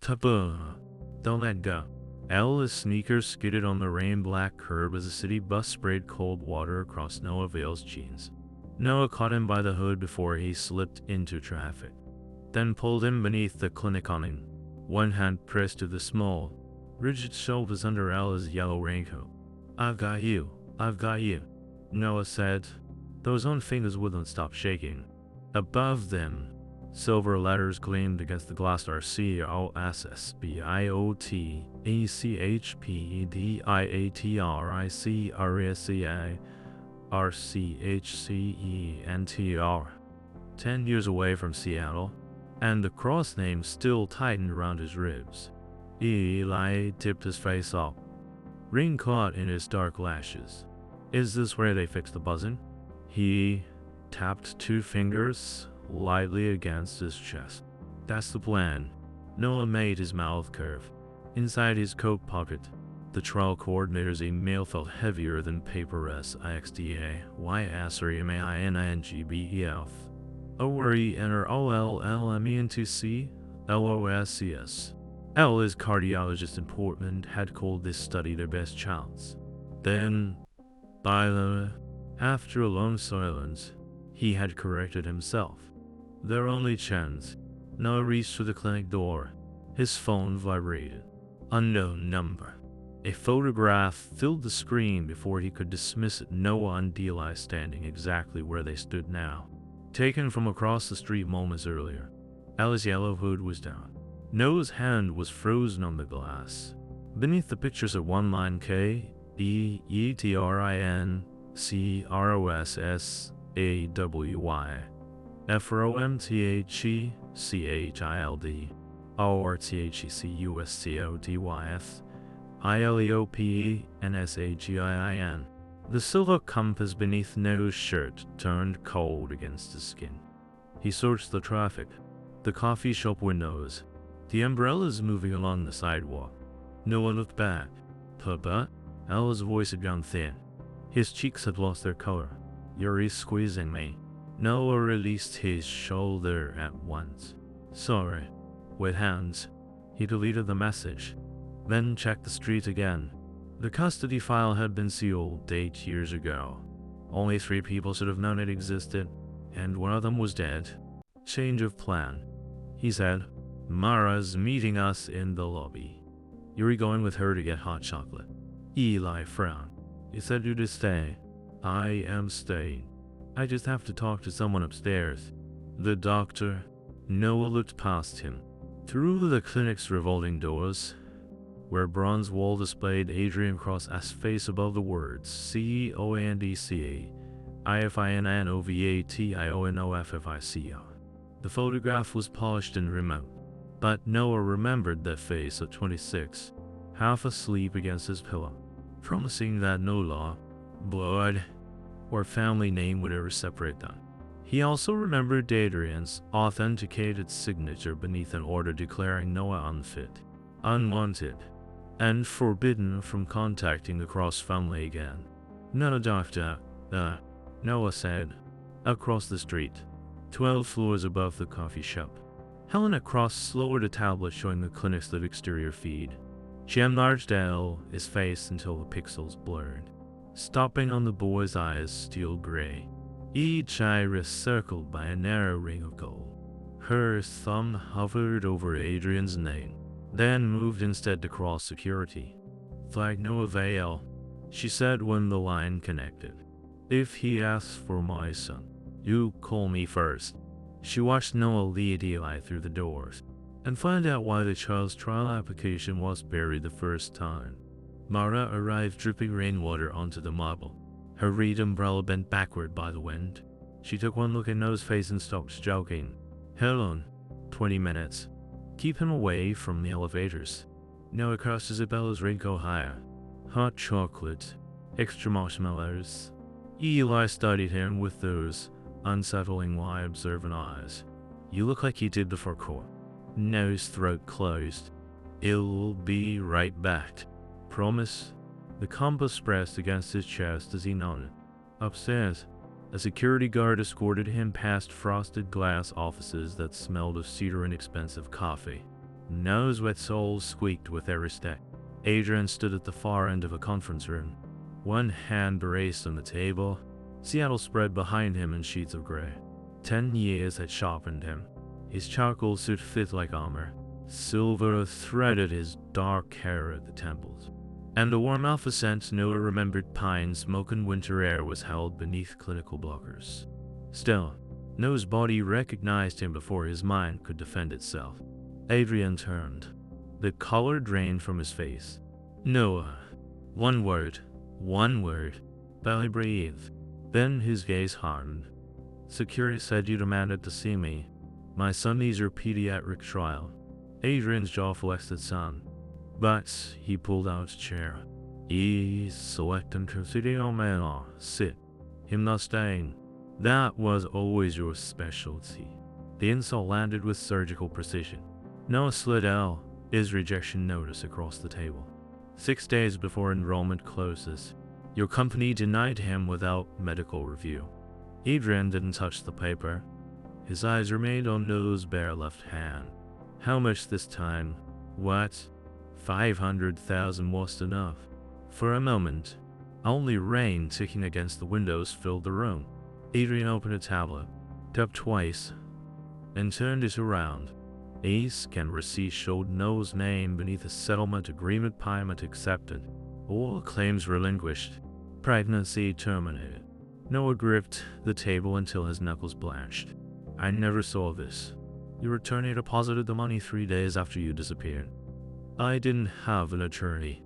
Taboo. Don't let go. Ella's sneakers skidded on the rain-black curb as a city bus sprayed cold water across Noah Vale's jeans. Noah caught him by the hood before he slipped into traffic, then pulled him beneath the clinic awning, one hand pressed to the small, rigid shoulders under Ella's yellow raincoat. I've got you, Noah said. Those own fingers wouldn't stop shaking. Above them, silver letters gleamed against the glass. RCHPEDIATRICRESCIRCHCENTR. 10 years away from Seattle, and the cross name still tightened around his ribs. Eli tipped his face up. Rain caught in his dark lashes. Is this where they fix the buzzing? He tapped 2 fingers lightly against his chest. That's the plan. Noah made his mouth curve. Inside his coat pocket, the trial coordinator's email felt heavier than paper. SIXDAYSREMAININGBEF. A worry enter OLLMENTC LOSCS. Ella's cardiologist in Portland had called this study their best chance. Then, after a long silence, he had corrected himself. Their only chance. Noah reached for the clinic door. His phone vibrated. Unknown number. A photograph filled the screen before he could dismiss it. Noah and Eli standing exactly where they stood now. Taken from across the street moments earlier. Ella's yellow hood was down. Noah's hand was frozen on the glass. Beneath the pictures of one line KEETRINCROSSAWY FROMTHECHILD ORTHECUSCODYF ILEOPENSAGIIN. The silver compass beneath Noah's shirt turned cold against his skin. He searched the traffic, the coffee shop windows, the umbrellas moving along the sidewalk. Noah looked back. Papa? Ella's voice had gone thin. His cheeks had lost their color. You're squeezing me. Noah released his shoulder at once. Sorry. With hands, he deleted the message, then checked the street again. The custody file had been sealed 8 years ago. Only 3 people should have known it existed, and one of them was dead. Change of plan, he said. Mara's meeting us in the lobby. You're going with her to get hot chocolate. Eli frowned. You said you'd stay. I am staying. I just have to talk to someone upstairs. The doctor. Noah looked past him. Through the clinic's revolving doors, where bronze wall displayed Adrian Cross's face above the words COANDCA IFINNOVATIONOFFICO. The photograph was polished and remote, but Noah remembered that face at 26, half asleep against his pillow, promising that no law, blood, or family name would ever separate them. He also remembered Adrian's authenticated signature beneath an order declaring Noah unfit, unwanted, and forbidden from contacting the Cross family again. No, doctor, Noah said. Across the street, 12 floors above the coffee shop. Helena Cross lowered a tablet showing the clinic's lit exterior feed. She enlarged his face until the pixels blurred, stopping on the boy's eyes steel gray, each iris circled by a narrow ring of gold. Her thumb hovered over Adrian's name, then moved instead to cross security. Flag no avail, she said when the line connected. If he asks for my son, you call me first. She watched Noah lead Eli through the doors, and find out why the child's trial application was buried the first time. Mara arrived dripping rainwater onto the marble, her reed umbrella bent backward by the wind. She took one look at Noah's face and stopped joking. Hold on. 20 minutes. Keep him away from the elevators. Noah crossed Isabella's raincoat higher. Hot chocolate. Extra marshmallows. Eli studied him with those unsettlingly observant eyes. You look like you did before court. Noah's throat closed. I'll be right back. Promise? The compass pressed against his chest as he nodded. Upstairs, a security guard escorted him past frosted glass offices that smelled of cedar and expensive coffee. Noah's wet soles squeaked with every step. Adrian stood at the far end of a conference room, one hand braced on the table, Seattle spread behind him in sheets of gray. 10 years had sharpened him. His charcoal suit fit like armor. Silver threaded his dark hair at the temples. And the warm alpha scent Noah remembered pine smoke and winter air was held beneath clinical blockers. Still, Noah's body recognized him before his mind could defend itself. Adrian turned. The color drained from his face. Noah. One word. Barely breathed. Then his gaze hardened. Security said you demanded to see me. My son needs your pediatric trial. Adrian's jaw flexed its son. But he pulled out a chair. Select and consider man. Sit. Him not staying. That was always your specialty. The insult landed with surgical precision. Noah slid his rejection notice across the table. 6 days before enrollment closes, your company denied him without medical review. Adrian didn't touch the paper. His eyes remained on Noah's bare left hand. How much this time? What? 500,000 wasn't enough. For a moment, only rain ticking against the windows filled the room. Adrian opened a tablet, tapped twice, and turned it around. A scan receipt showed Noah's name beneath a settlement agreement payment accepted. All claims relinquished. Pregnancy terminated. Noah gripped the table until his knuckles blanched. I never saw this. Your attorney deposited the money 3 days after you disappeared. I didn't have an attorney.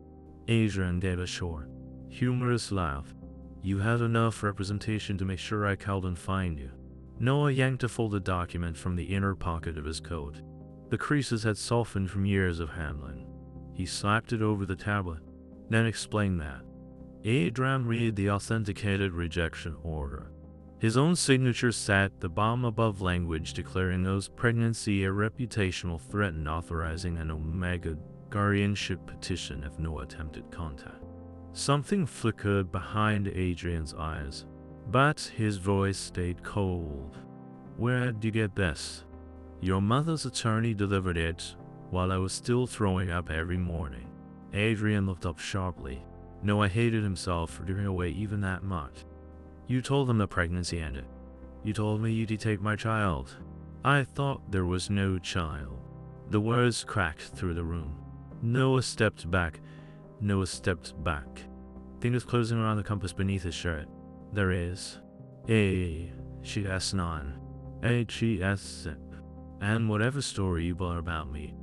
Adrian gave a short, humorous laugh. You had enough representation to make sure I called and find you. Noah yanked a folded document from the inner pocket of his coat. The creases had softened from years of handling. He slapped it over the tablet, then explained that. Adrian read the authenticated rejection order. His own signature sat the bottom above language declaring Noah's pregnancy a reputational threat and authorizing an Omega guardianship petition if Noah attempted contact. Something flickered behind Adrian's eyes, but his voice stayed cold. Where'd you get this? Your mother's attorney delivered it while I was still throwing up every morning. Adrian looked up sharply. Noah hated himself for giving away even that much. You told them the pregnancy ended. You told me you'd take my child. I thought there was no child. The words cracked through the room. Noah stepped back. Fingers closing around the compass beneath his shirt. There is. H-E-S-9. H-E-S. And whatever story you bought about me,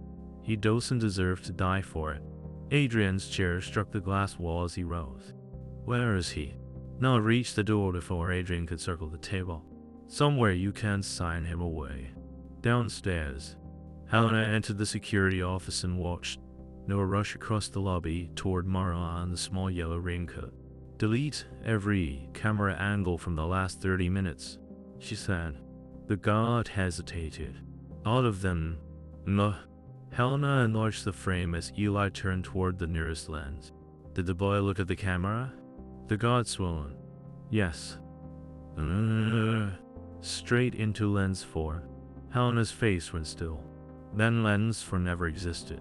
he doesn't deserve to die for it. Adrian's chair struck the glass wall as he rose. Where is he? Noah reached the door before Adrian could circle the table. Somewhere you can sign him away. Downstairs. Helena entered the security office and watched Noah rushed across the lobby toward Mara in the small yellow raincoat. Delete every camera angle from the last 30 minutes, she said. The guard hesitated. All of them. No. Helena enlarged the frame as Eli turned toward the nearest lens. Did the boy look at the camera? The guard swallowed. Yes. Straight into lens 4. Helena's face went still. Then lens 4 never existed.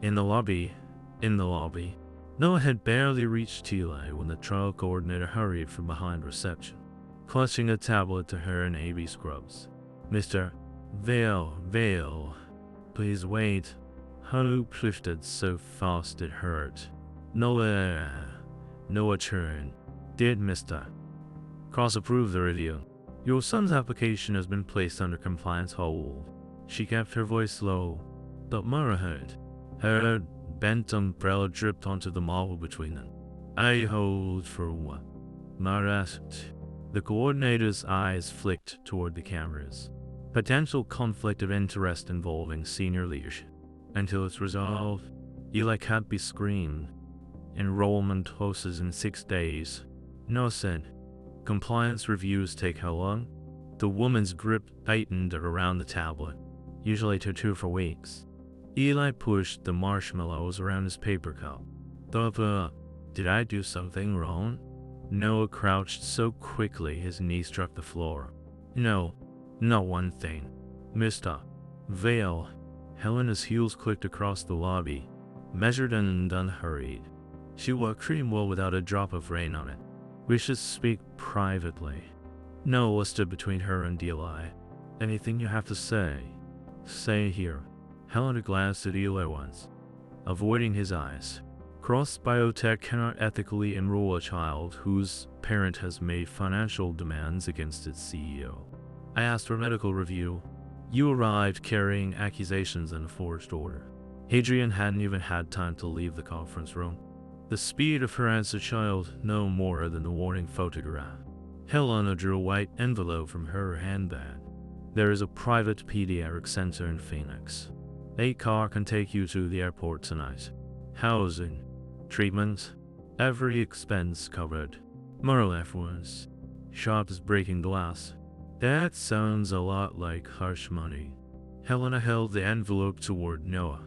In the lobby. Noah had barely reached Eli when the trial coordinator hurried from behind reception, clutching a tablet to her in AB scrubs. Mr. Vale, please wait. Hope lifted so fast it hurt. Noah turned. Did Mr. Cross approve the review? Your son's application has been placed under compliance hold. She kept her voice low, but Mara heard. Her bent umbrella dripped onto the marble between them. I hold for what? Mara asked. The coordinator's eyes flicked toward the cameras. Potential conflict of interest involving senior leadership. Until it's resolved, Eli can't be screened. Enrollment closes in 6 days. Noah said. Compliance reviews take how long? The woman's grip tightened around the tablet. Usually to 2 for weeks. Eli pushed the marshmallows around his paper cup. Did I do something wrong? Noah crouched so quickly his knee struck the floor. No, not one thing. Mr. Vale. Helena's heels clicked across the lobby, measured and unhurried. She wore cream wool without a drop of rain on it. We should speak privately. Noah stood between her and Eli. Anything you have to say, say here. Helena glanced at Eli once, avoiding his eyes. Cross Biotech cannot ethically enroll a child whose parent has made financial demands against its CEO. I asked for medical review. You arrived carrying accusations and a forged order. Adrian hadn't even had time to leave the conference room. The speed of her answer child no more than the warning photograph. Helena drew a white envelope from her handbag. There is a private pediatric center in Phoenix. A car can take you to the airport tonight. Housing, treatment, every expense covered. Moral influence. Sharp as breaking glass. That sounds a lot like harsh money. Helena held the envelope toward Noah.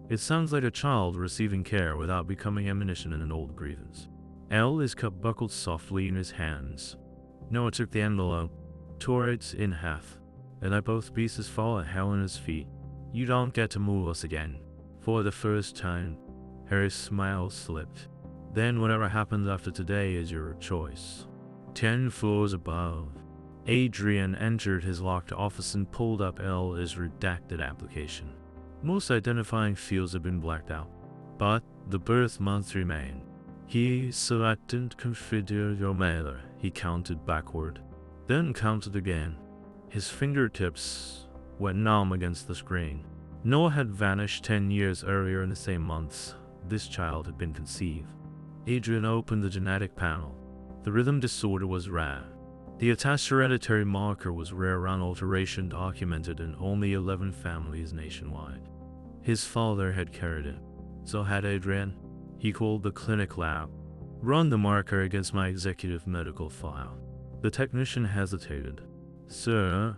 It sounds like a child receiving care without becoming ammunition in an old grievance. His cup buckled softly in his hands. Noah took the envelope, tore it in half, and let both pieces fall at Helena's feet. You don't get to move us again. For the first time, her smile slipped. Then whatever happens after today is your choice. 10 floors above. Adrian entered his locked office and pulled up L's redacted application. Most identifying fields had been blacked out, but the birth month remained. He selected configure your mailer. He counted backward, then counted again. His fingertips went numb against the screen. Noah had vanished 10 years earlier in the same months this child had been conceived. Adrian opened the genetic panel. The rhythm disorder was rare. The attached hereditary marker was rare unalteration documented in only 11 families nationwide. His father had carried it. So had Adrian. He called the clinic lab. Run the marker against my executive medical file. The technician hesitated. Sir,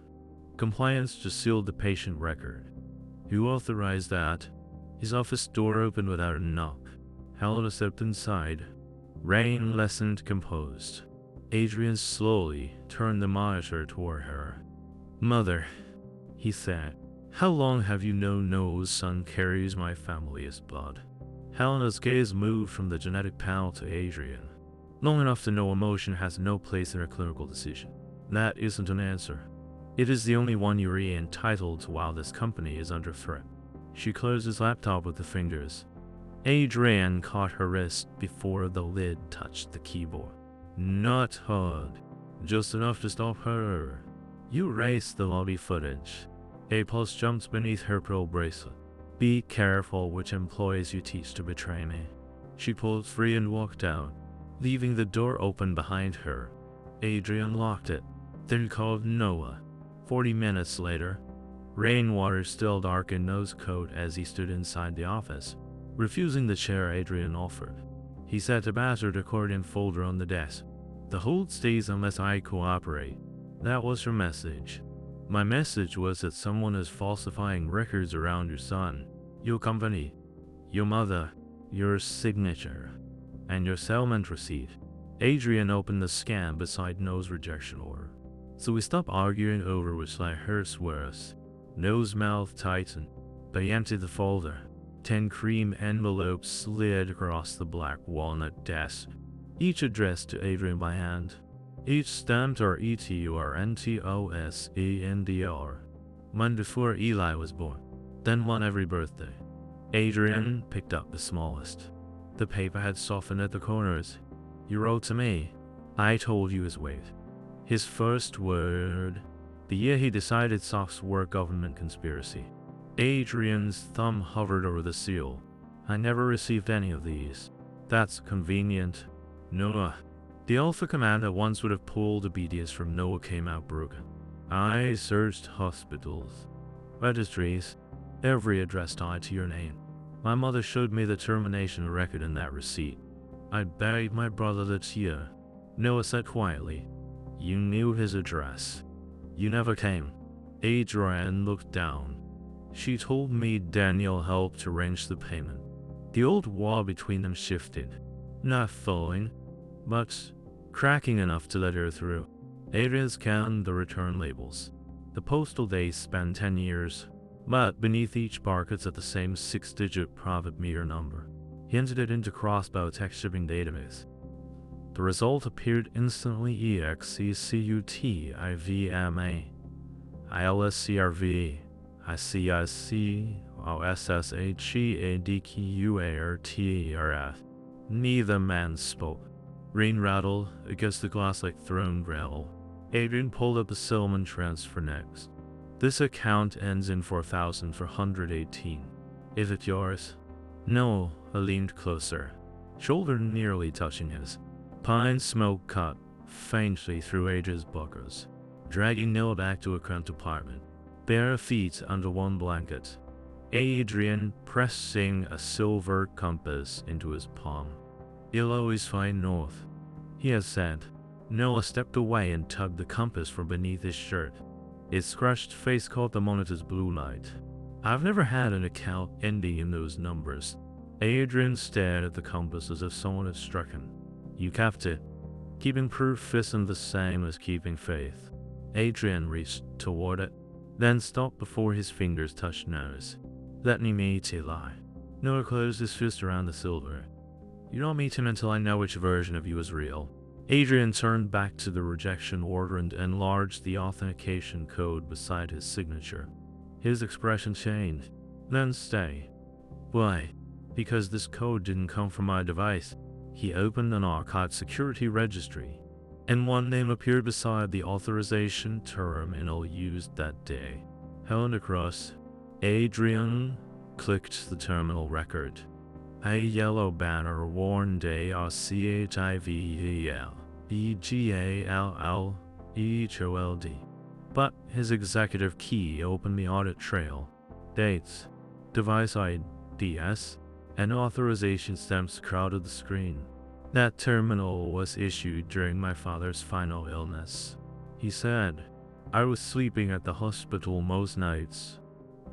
compliance just sealed the patient record. Who authorized that? His office door opened without a knock. Helena stepped inside. Rain lessened composed. Adrian slowly turned the monitor toward her. Mother, he said, how long have you known Noah's son carries my family's blood? Helena's gaze moved from the genetic panel to Adrian. Long enough to know emotion has no place in a clinical decision. That isn't an answer. It is the only one you're entitled to while this company is under threat. She closed his laptop with the fingers. Adrian caught her wrist before the lid touched the keyboard. Not hard. Just enough to stop her. You erased the lobby footage. A pulse jumped beneath her pearl bracelet. Be careful which employees you teach to betray me. She pulled free and walked out, leaving the door open behind her. Adrian locked it, then called Noah. 40 minutes later, rainwater still darkened Noah's coat as he stood inside the office, refusing the chair Adrian offered. He set a battered accordion folder on the desk. The hold stays unless I cooperate. That was her message. My message was that someone is falsifying records around your son, your company, your mother, your signature, and your settlement receipt. Adrian opened the scan beside Noah's rejection order. So we stopped arguing over which lie hurts worse. Noah's mouth tightened, but he emptied the folder. 10 cream envelopes slid across the black walnut desk, each addressed to Adrian by hand. Each stamped RETURNTOSENDR. One before Eli was born, then one every birthday. Adrian picked up the smallest. The paper had softened at the corners. You wrote to me. I told you his weight. His first word. The year he decided socks were a government conspiracy. Adrian's thumb hovered over the seal. I never received any of these. That's convenient. Noah. The Alpha Commander once would have pulled the BDS from Noah came out broken. I searched hospitals, registries, every address tied to your name. My mother showed me the termination record in that receipt. I buried my brother that year. Noah said quietly. You knew his address. You never came. Adrian looked down. She told me Daniel helped arrange the payment. The old wall between them shifted. Not falling, but cracking enough to let her through. Adrian scanned the return labels. The postal days spanned 10 years. but beneath each barcode sat the same 6-digit private meter number. He entered it into Crossbow text shipping database. The result appeared instantly: EXECUTIVMA ILSCRV ICICOSSHEADQUARTERF. Neither man spoke. Rain rattled against the glass like thrown gravel. Adrian pulled up the Silman transfer next. This account ends in 4418. Is it yours? No. I leaned closer, shoulder nearly touching his. Pine smoke cut faintly through Adrian's buckles, dragging Noah back to a cramped apartment. Bare feet under one blanket. Adrian pressing a silver compass into his palm. You'll always find north, he had said. Noah stepped away and tugged the compass from beneath his shirt. His scratched face caught the monitor's blue light. I've never had an account ending in those numbers. Adrian stared at the compass as if someone had struck him. You kept it. Keeping proof isn't the same as keeping faith. Adrian reached toward it, then stopped before his fingers touched nose. Let me meet Eli. Noah closed his fist around the silver. You don't meet him until I know which version of you is real. Adrian turned back to the rejection order and enlarged the authentication code beside his signature. His expression changed. Then stay. Why? Because this code didn't come from my device. He opened an archived security registry, and one name appeared beside the authorization terminal used that day. Held across, Adrian clicked the terminal record. A yellow banner warned ARCHIVEL-EGALLEHOLD. But his executive key opened the audit trail. Dates, device IDs, and authorization stamps crowded the screen. That terminal was issued during my father's final illness, he said. I was sleeping at the hospital most nights.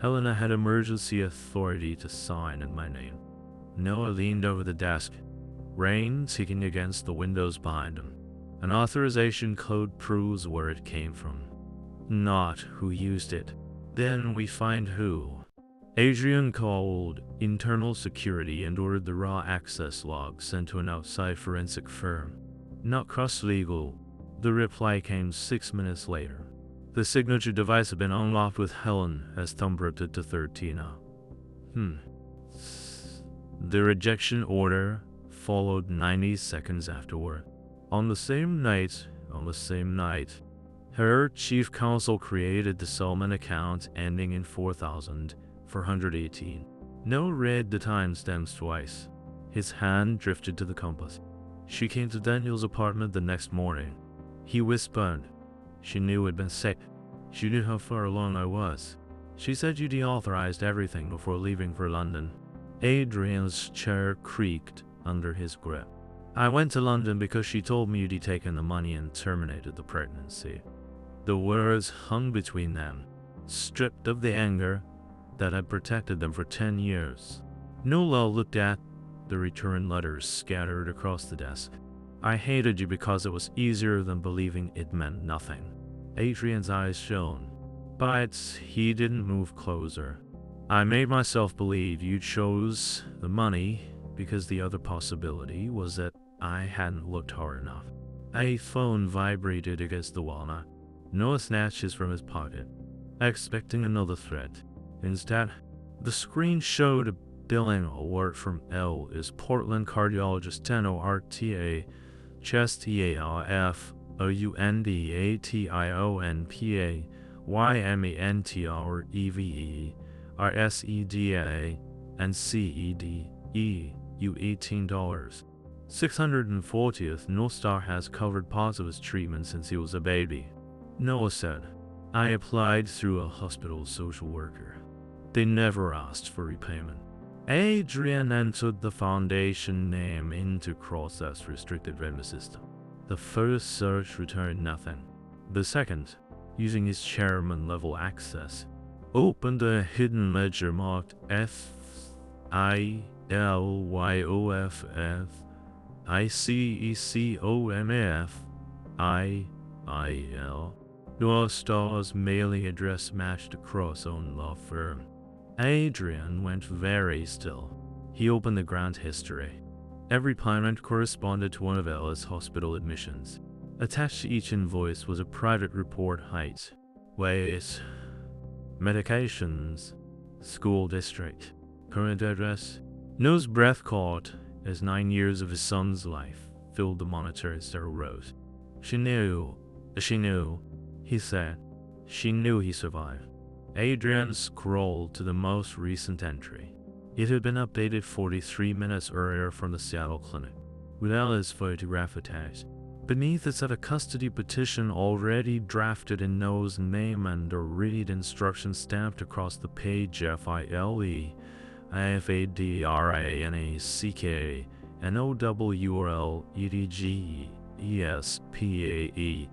Helena had emergency authority to sign in my name. Noah leaned over the desk, rain ticking against the windows behind him. An authorization code proves where it came from, not who used it. Then we find who. Adrian called internal security and ordered the raw access log sent to an outside forensic firm. Not cross-legal. The reply came 6 minutes later. The signature device had been unlocked with Helen as thumbprinted to 13. The rejection order followed 90 seconds afterward. On the same night, her chief counsel created the Solomon account ending in 4418. Noah read the timestamps twice. His hand drifted to the compass. She came to Daniel's apartment the next morning. He whispered. She knew I'd been sick. She knew how far along I was. She said you deauthorized everything before leaving for London. Adrian's chair creaked under his grip. I went to London because she told me you'd taken the money and terminated the pregnancy. The words hung between them, stripped of the anger that had protected them for 10 years. Nola looked at the return letters scattered across the desk. I hated you because it was easier than believing it meant nothing. Adrian's eyes shone, but he didn't move closer. I made myself believe you chose the money because the other possibility was that I hadn't looked hard enough. A phone vibrated against the walnut. Noah snatched his from his pocket, expecting another threat. Instead, the screen showed a billing alert from L. is Portland cardiologist Teno RTA, chest EARF, OUNDATIONPA, YMENTREVE, RSEDA, and CEDE, you $18. 640th Northstar has covered parts of his treatment since he was a baby. Noah said, I applied through a hospital social worker. They never asked for repayment. Adrian entered the foundation name into Cross's restricted revenue system. The first search returned nothing. The second, using his chairman-level access, opened a hidden ledger marked FILYOFFICECOMAFIIL. Northstar's mailing address matched a Cross-owned law firm. Adrian went very still. He opened the grant history. Every payment corresponded to one of Ella's hospital admissions. Attached to each invoice was a private report: height, weight, medications, school district, current address. Noah's breath caught as 9 years of his son's life filled the monitor as Sarah wrote. She knew, he said. She knew he survived. Adrian scrolled to the most recent entry. It had been updated 43 minutes earlier from the Seattle clinic, with Ella's photograph attached. Beneath it said a custody petition already drafted in Noah's name and a read instruction stamped across the page: FILE, IFADRINACK, NOWRLEDGESPAEERNITY.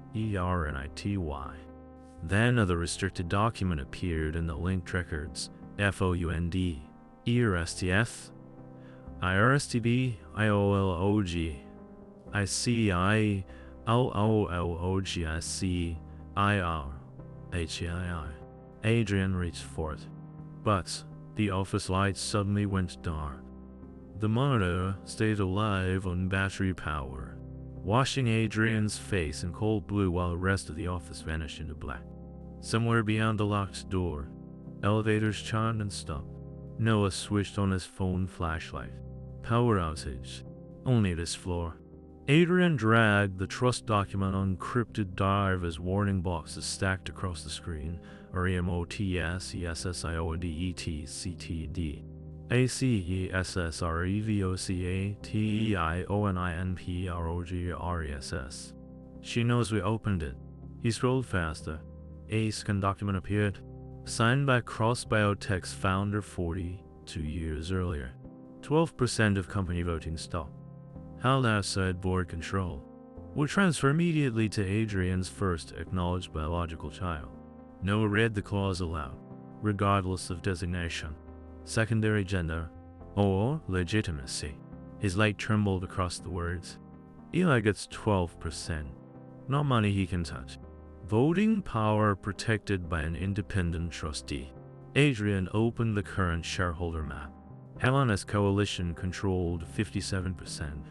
Then the restricted document appeared in the linked records: FOUND, ERSTF, IRSTB, IOLOG, ICI, LOLOGIC, IR, HEII. Adrian reached for it, but the office lights suddenly went dark. The monitor stayed alive on battery power, washing Adrian's face in cold blue while the rest of the office vanished into black. Somewhere beyond the locked door, elevators chimed and stopped. Noah switched on his phone flashlight. Power outage. Only this floor. Adrian dragged the trust document unencrypted dive as warning boxes stacked across the screen: REMOTS, ESSIODET, CTD, ACESSREVOCA, TEIONINPROGRESS. She knows we opened it. He scrolled faster. A scan document appeared, signed by Cross Biotech's founder 42 years earlier. 12% of company voting stopped. Held outside board control. Would transfer immediately to Adrian's first acknowledged biological child. Noah read the clause aloud, regardless of designation, secondary gender, or legitimacy. His light trembled across the words. Eli gets 12%. Not money he can touch. Voting power protected by an independent trustee. Adrian opened the current shareholder map. Helena's coalition controlled 57%.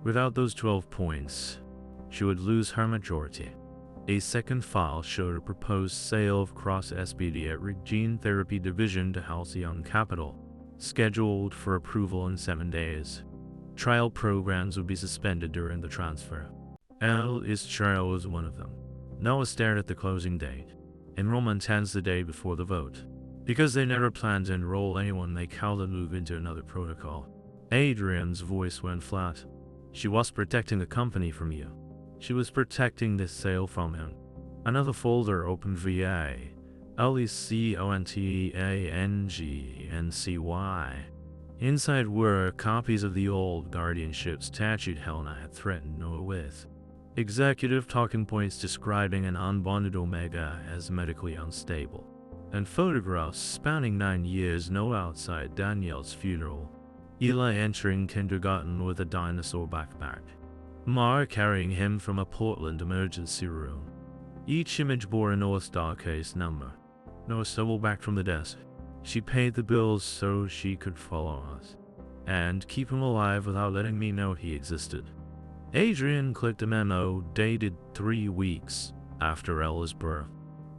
Without those 12 points, she would lose her majority. A second file showed a proposed sale of Cross Pediatric Gene Therapy Division to Halcyon Capital, scheduled for approval in 7 days. Trial programs would be suspended during the transfer. Ella's trial was one of them. Noah stared at the closing date. Enrollment ends the day before the vote. Because they never planned to enroll anyone, they called a move into another protocol. Adrian's voice went flat. She was protecting the company from you. She was protecting this sale from him. Another folder opened via LECONTANGNCY. Inside were copies of the old guardianship statute Helena had threatened Noah with. Executive talking points describing an unbonded Omega as medically unstable. And photographs spanning 9 years: Noah outside Danielle's funeral, Eli entering kindergarten with a dinosaur backpack, Mar carrying him from a Portland emergency room. Each image bore a North Star case number. Noah stumbled back from the desk. She paid the bills so she could follow us, and keep him alive without letting me know he existed. Adrian clicked a memo dated 3 weeks after Ella's birth.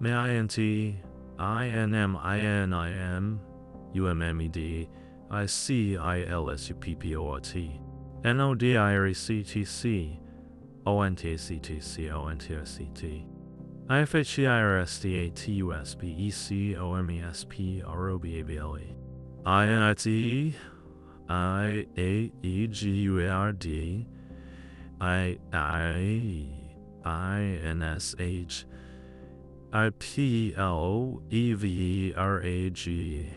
MINT INMINIM UMMED ICILSUPPORT NODIRECTC ONTCTC ONTRCT IFHIRSTATUSPECOMESPROBABLE INIT IAEGUARD INSH IPLEVERAG.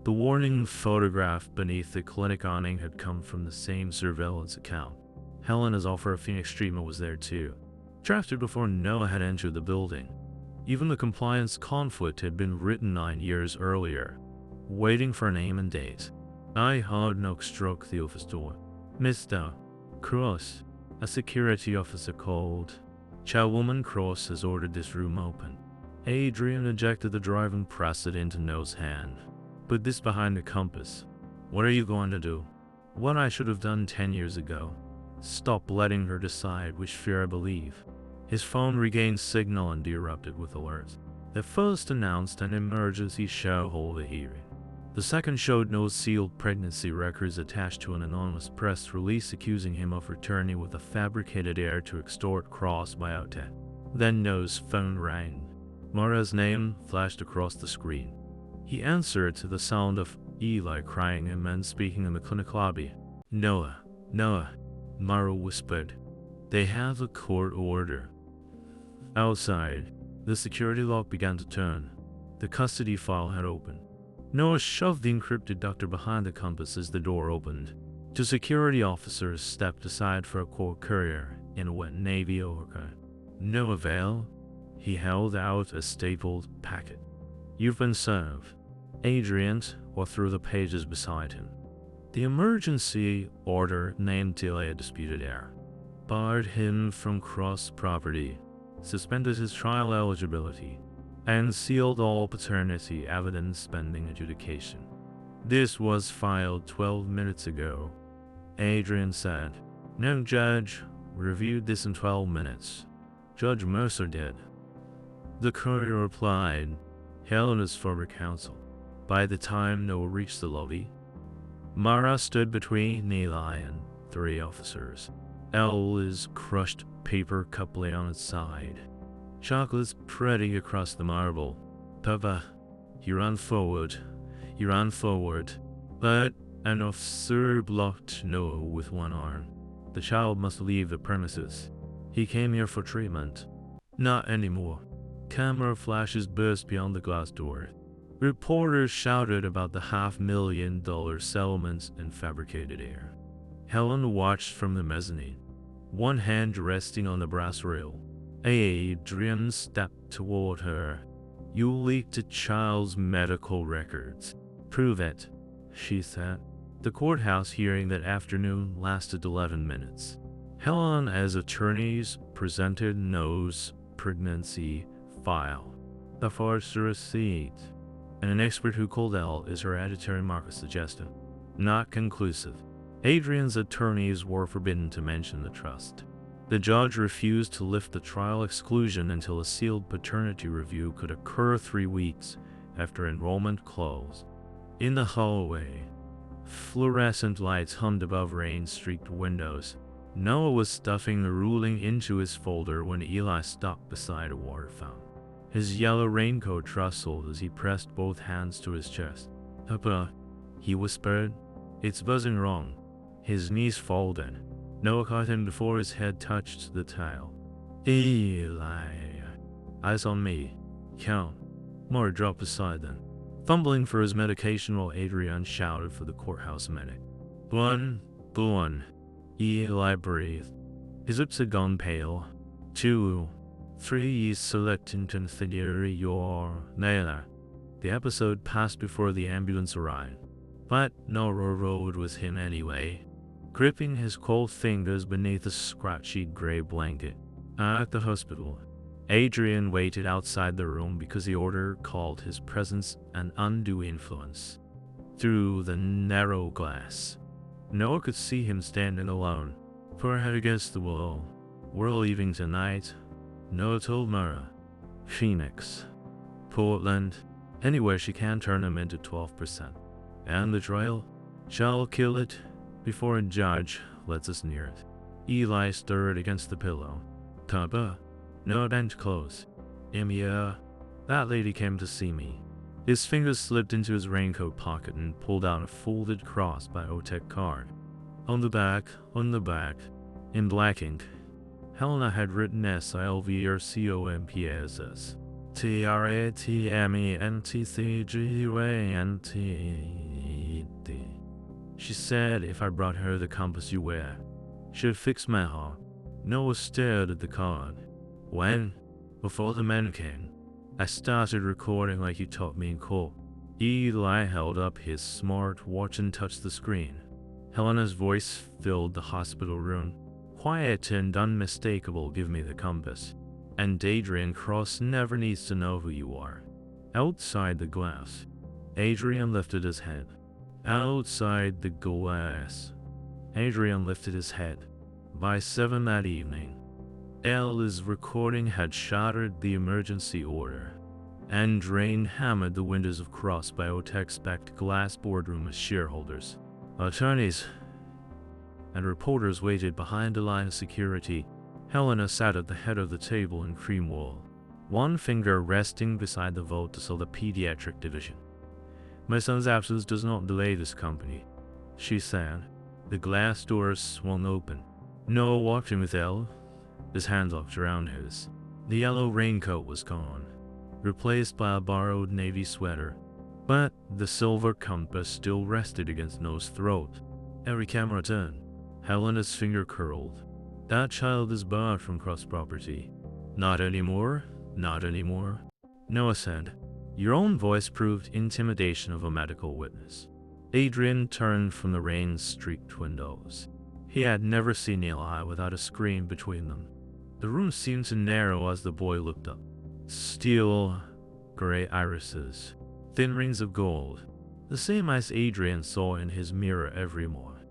The warning photograph beneath the clinic awning had come from the same surveillance account. Helena's offer of Phoenix treatment was there too, drafted before Noah had entered the building. Even the compliance conflict had been written 9 years earlier, waiting for a name and date. A hard knock struck the office door. Mr. Cross, a security officer called. Chairwoman Cross has ordered this room open. Adrian ejected the drive and pressed it into Noah's hand. Put this behind the compass. What are you going to do? What I should have done 10 years ago. Stop letting her decide which fear I believe. His phone regained signal and erupted with alerts. The first announced an emergency shareholder hearing. The second showed no sealed pregnancy records attached to an anonymous press release accusing him of returning with a fabricated heir to extort Cross by Outlet. Then Noah's phone rang. Mara's name flashed across the screen. He answered to the sound of Eli crying and men speaking in the clinic lobby. Noah, Mara whispered. They have a court order. Outside, the security lock began to turn. The custody file had opened. Noah shoved the encrypted doctor behind the compass as the door opened. Two security officers stepped aside for a court courier in a wet navy overcoat. No avail. He held out a stapled packet. You've been served. Adrian walked through the pages beside him. The emergency order named Delay a disputed heir, barred him from Cross property, suspended his trial eligibility, and sealed all paternity evidence pending adjudication. This was filed 12 minutes ago. Adrian said. No, Judge. We reviewed this in 12 minutes. Judge Mercer did. The courier replied, Helena's former counsel. By the time Noah reached the lobby, Mara stood between Eli and 3 officers. His crushed paper cup lay on its side. Chocolate spreading across the marble. Papa, he ran forward, but an officer blocked Noah with one arm. The child must leave the premises. He came here for treatment. Not anymore. Camera flashes burst beyond the glass door. Reporters shouted about the $500,000 settlements and fabricated heir. Helen watched from the mezzanine, one hand resting on the brass rail. Adrian stepped toward her. You leaked a child's medical records. Prove it, she said. The courthouse hearing that afternoon lasted 11 minutes. Helen, as attorneys, presented Noah's pregnancy file, the forged receipt, and an expert who called L is hereditary marker suggested. Not conclusive. Adrian's attorneys were forbidden to mention the trust. The judge refused to lift the trial exclusion until a sealed paternity review could occur 3 weeks after enrollment closed. In the hallway, fluorescent lights hummed above rain-streaked windows. Noah was stuffing the ruling into his folder when Eli stopped beside a water fountain. His yellow raincoat rustled as he pressed both hands to his chest. Papa, he whispered. It's buzzing wrong. His knees folded. Noah caught him before his head touched the tile. Eli. Eyes on me. Count. More dropped beside them. Fumbling for his medication while Adrian shouted for the courthouse medic. One. Eli breathed. His lips had gone pale. 2, 3 selecting to consider your Naylor. The episode passed before the ambulance arrived. But Noah rode with him anyway, gripping his cold fingers beneath a scratchy gray blanket. At the hospital, Adrian waited outside the room because the order called his presence an undue influence. Through the narrow glass, Noah could see him standing alone, forehead against the wall. We're leaving tonight, Noah told Mara. Phoenix, Portland, anywhere she can turn him into 12%. And the trial? Shall kill it before a judge lets us near it. Eli stirred against the pillow. Papa, Noah bent close. Yeah, that lady came to see me. His fingers slipped into his raincoat pocket and pulled out a folded cross by Otec card. On the back, in black ink, Helena had written SILVRCOMPSS. TRATMENTCGUANTD. She said if I brought her the compass you wear, she'd fix my heart. Noah stared at the card. When? Before the men came. I started recording like you taught me in court. Eli held up his smart watch and touched the screen. Helena's voice filled the hospital room. Quiet and unmistakable, give me the compass. And Adrian Cross never needs to know who you are. Outside the glass, Adrian lifted his head. Outside the glass, Adrian lifted his head. By 7 that evening, Ella's recording had shattered the emergency order, and rain hammered the windows of Cross Biotech's backed glass boardroom as shareholders, attorneys, and reporters waited behind a line of security. Helena sat at the head of the table in cream wool, one finger resting beside the vote to sell the pediatric division. "My son's absence does not delay this company," she said. The glass doors swung open. Noah walked in with Elle, his hand locked around his. The yellow raincoat was gone, replaced by a borrowed navy sweater, but the silver compass still rested against Noah's throat. Every camera turned. Helena's finger curled. "That child is barred from cross property." "Not anymore, not anymore," Noah said. Your own voice proved intimidation of a medical witness. Adrian turned from the rain-streaked windows. He had never seen Eli without a screen between them. The room seemed to narrow as the boy looked up. Steel gray irises, thin rings of gold, the same as Adrian saw in his mirror every morning.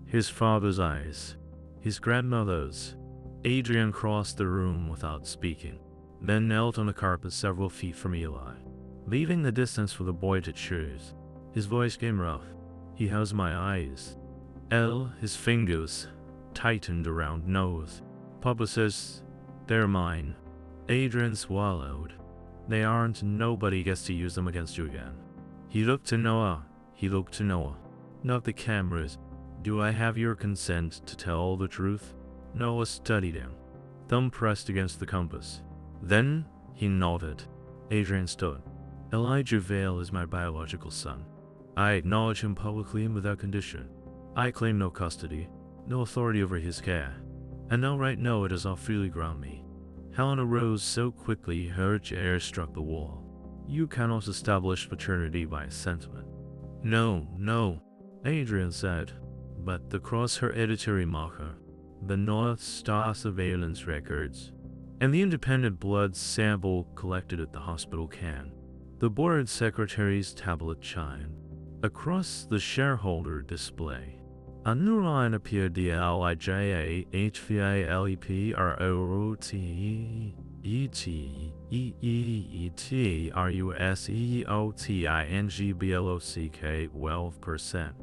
His father's eyes, his grandmother's. Adrian crossed the room without speaking, then knelt on the carpet several feet from Eli, leaving the distance for the boy to choose. His voice came rough. "He has my eyes." His fingers tightened around Noah's. "Papa says they're mine." Adrian swallowed. "They aren't. Nobody gets to use them against you again." He looked to Noah. "Not the cameras. Do I have your consent to tell all the truth?" Noah studied him, thumb pressed against the compass. Then he nodded. Adrian stood. "Elijah Vale is my biological son. I acknowledge him publicly and without condition. I claim no custody, no authority over his care, and no right now it is all freely grant me." Helena rose so quickly her chair struck the wall. "You cannot establish paternity by sentiment." No, Adrian said, but across her editorial marker, the North Star surveillance records, and the independent blood sample collected at the hospital can, the board secretary's tablet chimed. Across the shareholder display, a new line appeared: the LIJA HVALEP ROTEEETEEET RUSEOTINGBLOCK 12%.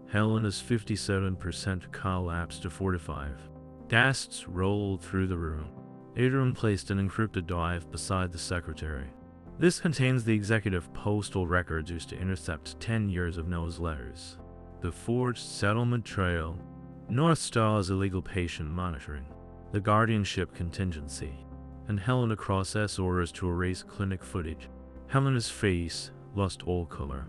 Helena's 57% collapsed to 45. Desks rolled through the room. Adrian placed an encrypted drive beside the secretary. "This contains the executive postal records used to intercept 10 years of Noah's letters, the forged settlement trail, North Star's illegal patient monitoring, the guardianship contingency, and Helena Cross's orders to erase clinic footage." Helena's face lost all color.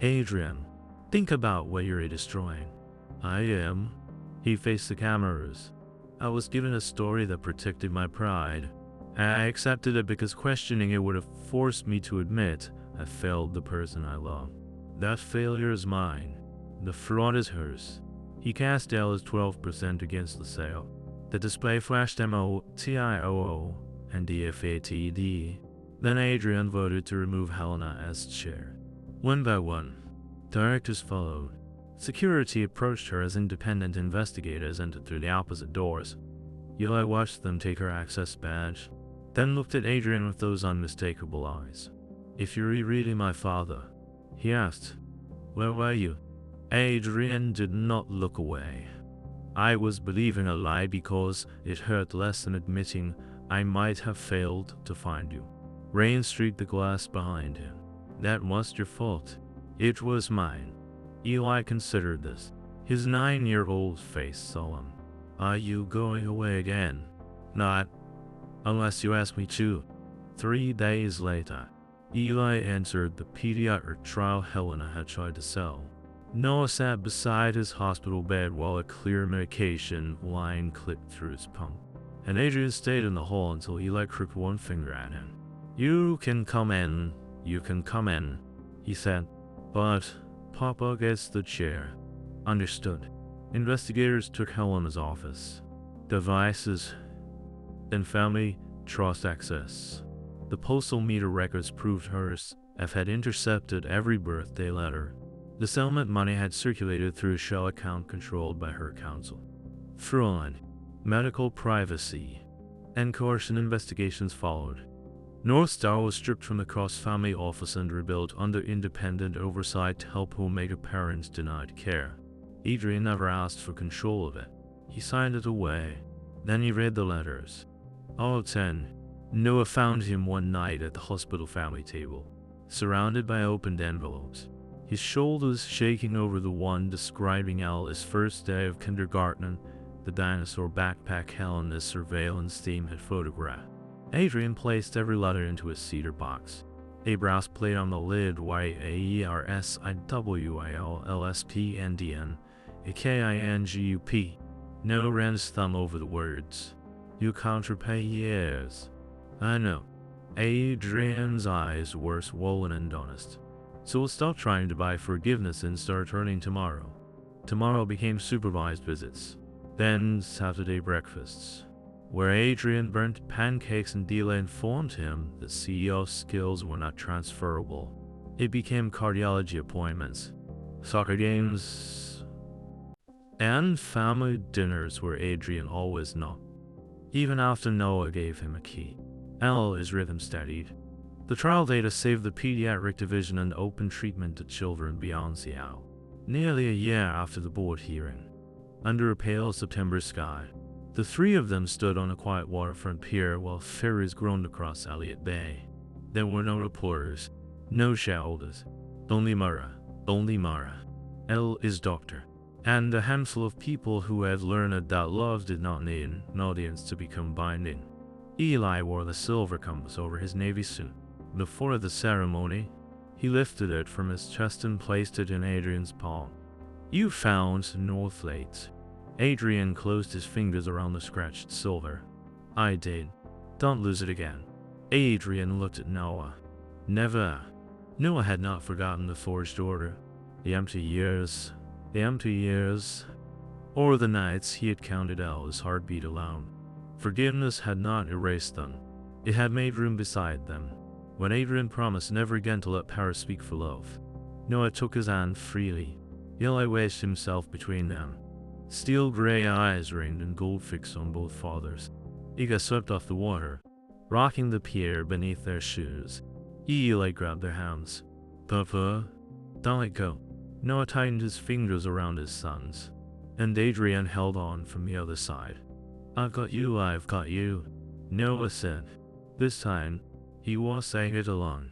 "Adrian, think about what you're destroying." "I am." He faced the cameras. "I was given a story that protected my pride. I accepted it because questioning it would have forced me to admit I failed the person I love. That failure is mine. The fraud is hers." He cast Ella's 12% against the sale. The display flashed MOTIOO and DFATD. Then Adrian voted to remove Helena as chair. One by one, directors followed. Security approached her as independent investigators entered through the opposite doors. Eli watched them take her access badge, then looked at Adrian with those unmistakable eyes. "If you're really my father," he asked, "where were you?" Adrian did not look away. "I was believing a lie because it hurt less than admitting I might have failed to find you." Rain streaked the glass behind him. "That wasn't your fault. It was mine." Eli considered this, his 9-year-old face solemn. "Are you going away again?" "Not unless you ask me to." 3 days later, Eli entered the pediatric trial Helena had tried to sell. Noah sat beside his hospital bed while a clear medication line clipped through his pump, and Adrian stayed in the hall until Eli crooked one finger at him. You can come in, he said, "but Papa gets the chair." "Understood." Investigators took Helena's office, devices, then family trust access. The postal meter records proved hers F had intercepted every birthday letter. The settlement money had circulated through a shell account controlled by her counsel. Fraud, medical privacy, and coercion investigations followed. North Star was stripped from the cross-family office and rebuilt under independent oversight to help homemaker parents denied care. Adrian never asked for control of it. He signed it away. Then he read the letters. All 10. Noah found him one night at the hospital family table, surrounded by opened envelopes. His shoulders shaking over the one describing Alice's first day of kindergarten, the dinosaur backpack Helena's surveillance team had photographed. Adrian placed every letter into a cedar box. A brass plate on the lid, YARSIWILLSPNDN, a KINGUP. Noah ran his thumb over the words. You can't repay years. I know. Adrian's eyes were swollen and honest. So we'll stop trying to buy forgiveness and start earning tomorrow. Tomorrow became supervised visits. Then Saturday breakfasts, where Adrian burnt pancakes and Dila informed him that CEO skills were not transferable. It became cardiology appointments, soccer games, and family dinners where Adrian always knocked. Even after Noah gave him a key. His rhythm steadied. The trial data saved the pediatric division and opened treatment to children beyond Seattle. Nearly a year after the board hearing, under a pale September sky, the three of them stood on a quiet waterfront pier while ferries groaned across Elliott Bay. There were no reporters, no shareholders, only Mara, L.'s doctor, and a handful of people who had learned that love did not need an audience to become binding. Eli wore the silver compass over his navy suit. Before the ceremony, he lifted it from his chest and placed it in Adrian's palm. You found North Lakes. Adrian closed his fingers around the scratched silver. I did. Don't lose it again. Adrian looked at Noah. Never. Noah had not forgotten the forged order. The empty years, or the nights he had counted L's heartbeat alone. Forgiveness had not erased them. It had made room beside them. When Adrian promised never again to let power speak for love, Noah took his hand freely. Eli wedged himself between them. Steel gray eyes rained and gold fixed on both fathers. Iga swept off the water, rocking the pier beneath their shoes. Eli grabbed their hands. Papa, don't let go. Noah tightened his fingers around his sons, and Adrian held on from the other side. I've got you, Noah said. This time, he was saying it alone.